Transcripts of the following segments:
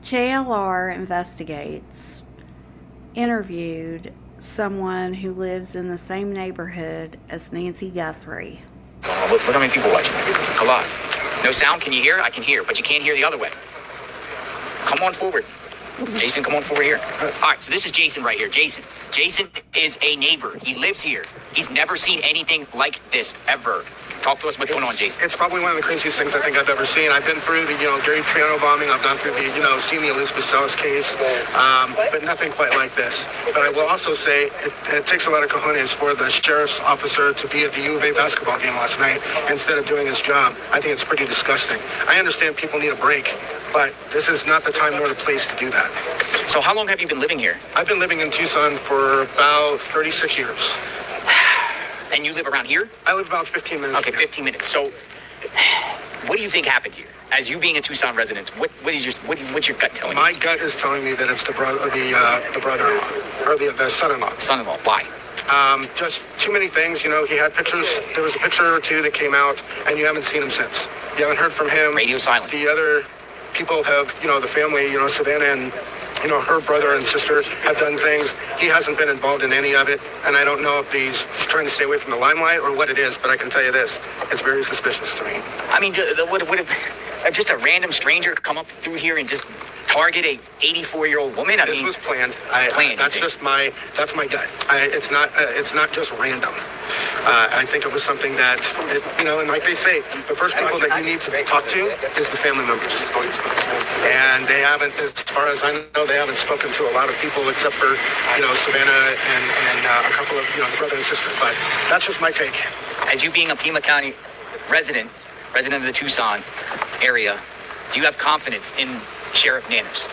JLR Investigates interviewed someone who lives in the same neighborhood as Nancy Guthrie. Look how many people watching. A lot. No sound? Can you hear? I can hear, but you can't hear the other way. Come on forward. Jason, come on forward here. All right, so this is Jason right here. Jason is a neighbor. He lives here. He's never seen anything like this, ever. Talk to us. What's going on, Jason? It's probably one of the craziest things I think I've ever seen. I've been through the, Gary Triano bombing. I've gone through the, seen the Elizabeth Sells case, but nothing quite like this. But I will also say it takes a lot of cojones for the sheriff's officer to be at the U of A basketball game last night instead of doing his job. I think it's pretty disgusting. I understand people need a break, but this is not the time nor the place to do that. So how long have you been living here? I've been living in Tucson for about 36 years. And you live around here? I live about 15 minutes. Okay, 15 minutes. So what do you think happened here? As you being a Tucson resident, what's your gut telling you? My gut is telling me that it's the brother-in-law, or the son-in-law. Son-in-law, why? Just too many things. He had pictures. There was a picture or two that came out, and you haven't seen him since. You haven't heard from him. Radio silent. The other people have, the family, Savannah and, her brother and sister have done things. He hasn't been involved in any of it, and I don't know if he's trying to stay away from the limelight or what it is, but I can tell you this, it's very suspicious to me. I mean, would just a random stranger come up through here and just target a 84-year-old woman? This was planned. That's my gut. It's not just random. I think it was something that, and like they say, the first people that you need to talk to is the family members. And they haven't, as far as I know, they haven't spoken to a lot of people except for, Savannah and a couple of, the brother and sister. But that's just my take. As you being a Pima County resident of the Tucson area, do you have confidence in Sheriff Nanners?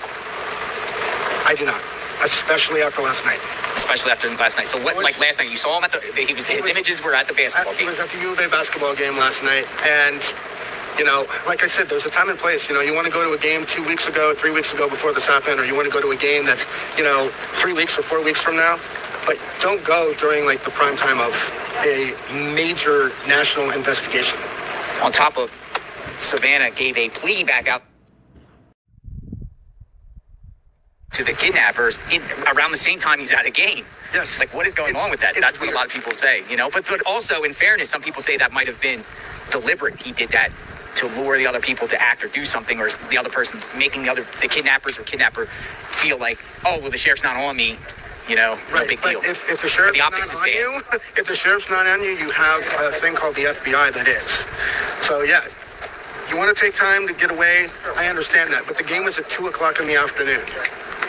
I do not, especially after last night. Especially after last night. So like last night, you saw him his images were at the basketball game. He was at the U of A basketball game last night, and like I said, there's a time and place. You want to go to a game 2 weeks ago, 3 weeks ago before this happened, or you want to go to a game that's 3 weeks or 4 weeks from now. But don't go during the prime time of a major national investigation. On top of, Savannah gave a plea back out to the kidnappers around the same time he's at a game. Yes. What is going on with that? That's weird. What a lot of people say, But also, in fairness, some people say that might have been deliberate. He did that to lure the other people to act or do something, or the other person making the kidnappers or kidnapper feel like, oh, well, the sheriff's not on me. No big deal. If the sheriff's not on you, if the sheriff's not on you, you have a thing called the FBI that is. So yeah, you want to take time to get away. I understand that, but the game was at 2:00 in the afternoon.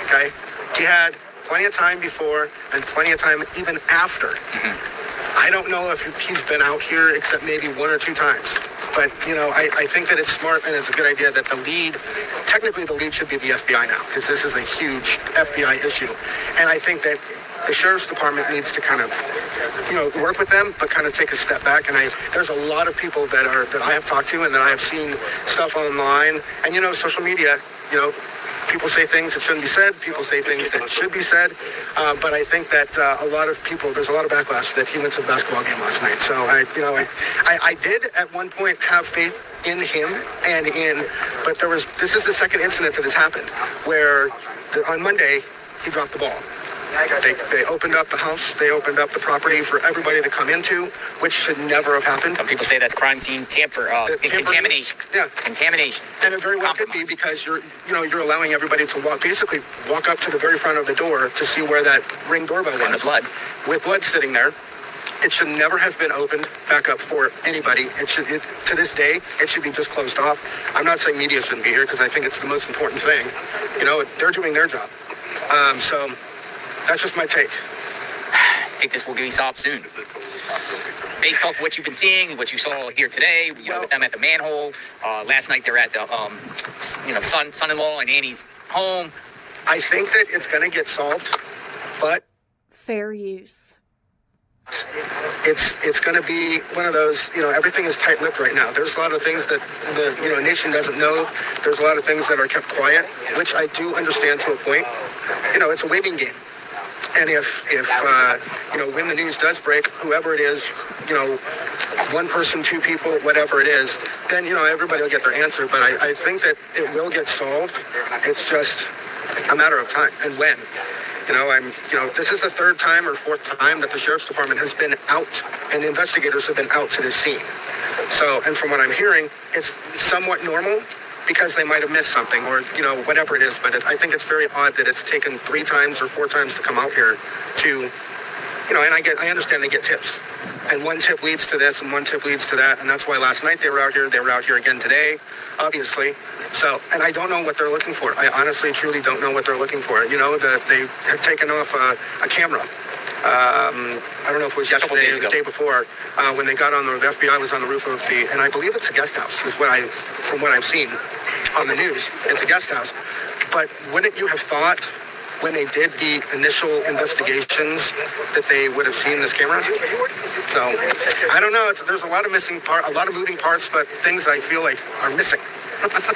Okay, he had plenty of time before and plenty of time even after. Mm-hmm. I don't know if he's been out here except maybe 1 or 2 times. But, I think that it's smart and it's a good idea that technically the lead should be the FBI now, because this is a huge FBI issue. And I think that the sheriff's department needs to kind of, work with them, but kind of take a step back. And there's a lot of people that I have talked to and that I have seen stuff online. And, social media, people say things that shouldn't be said. People say things that should be said. But I think that there's a lot of backlash that he went to the basketball game last night. So I did at one point have faith in him but this is the second incident that has happened where on Monday he dropped the ball. They opened up the house. They opened up the property for everybody to come into, which should never have happened. Some people say that's crime scene contamination. Yeah, contamination. And it very well could be because you're allowing everybody to walk up to the very front of the door to see where that Ring doorbell was. And the blood. With blood sitting there. It should never have been opened back up for anybody. To this day, it should be just closed off. I'm not saying media shouldn't be here because I think it's the most important thing. They're doing their job. So that's just my take. I think this will be solved soon. Based off what you've been seeing, what you saw here today, with them at the manhole. Last night they're at the, son-in-law and Annie's home. I think that it's going to get solved, but fair use. It's going to be one of those, everything is tight-lipped right now. There's a lot of things that the nation doesn't know. There's a lot of things that are kept quiet, which I do understand to a point. It's a waiting game. And if when the news does break, whoever it is, one person, two people, whatever it is, then, everybody will get their answer. But I think that it will get solved. It's just a matter of time and when. This is the third time or fourth time that the sheriff's department has been out and investigators have been out to this scene. So, and from what I'm hearing, it's somewhat normal because they might have missed something or, whatever it is. But I think it's very odd that it's taken 3 times or 4 times to come out here to, and I understand they get tips. And one tip leads to this and one tip leads to that. And that's why last night they were out here. They were out here again today, obviously. So, and I don't know what they're looking for. I honestly, truly don't know what they're looking for. That they had taken off a camera. I don't know if it was yesterday or the day before when they got on the FBI was on the roof of and I believe it's a guest house is from what I've seen on the news. It's a guest house. But wouldn't you have thought when they did the initial investigations that they would have seen this camera? So I don't know. There's a lot of a lot of moving parts, but things I feel like are missing.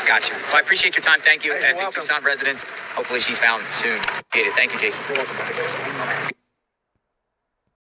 Gotcha. Well, I appreciate your time. Thank you. Hey, That's welcome. Tucson residents. Hopefully she's found soon. Appreciate it. Thank you, Jason. You're welcome.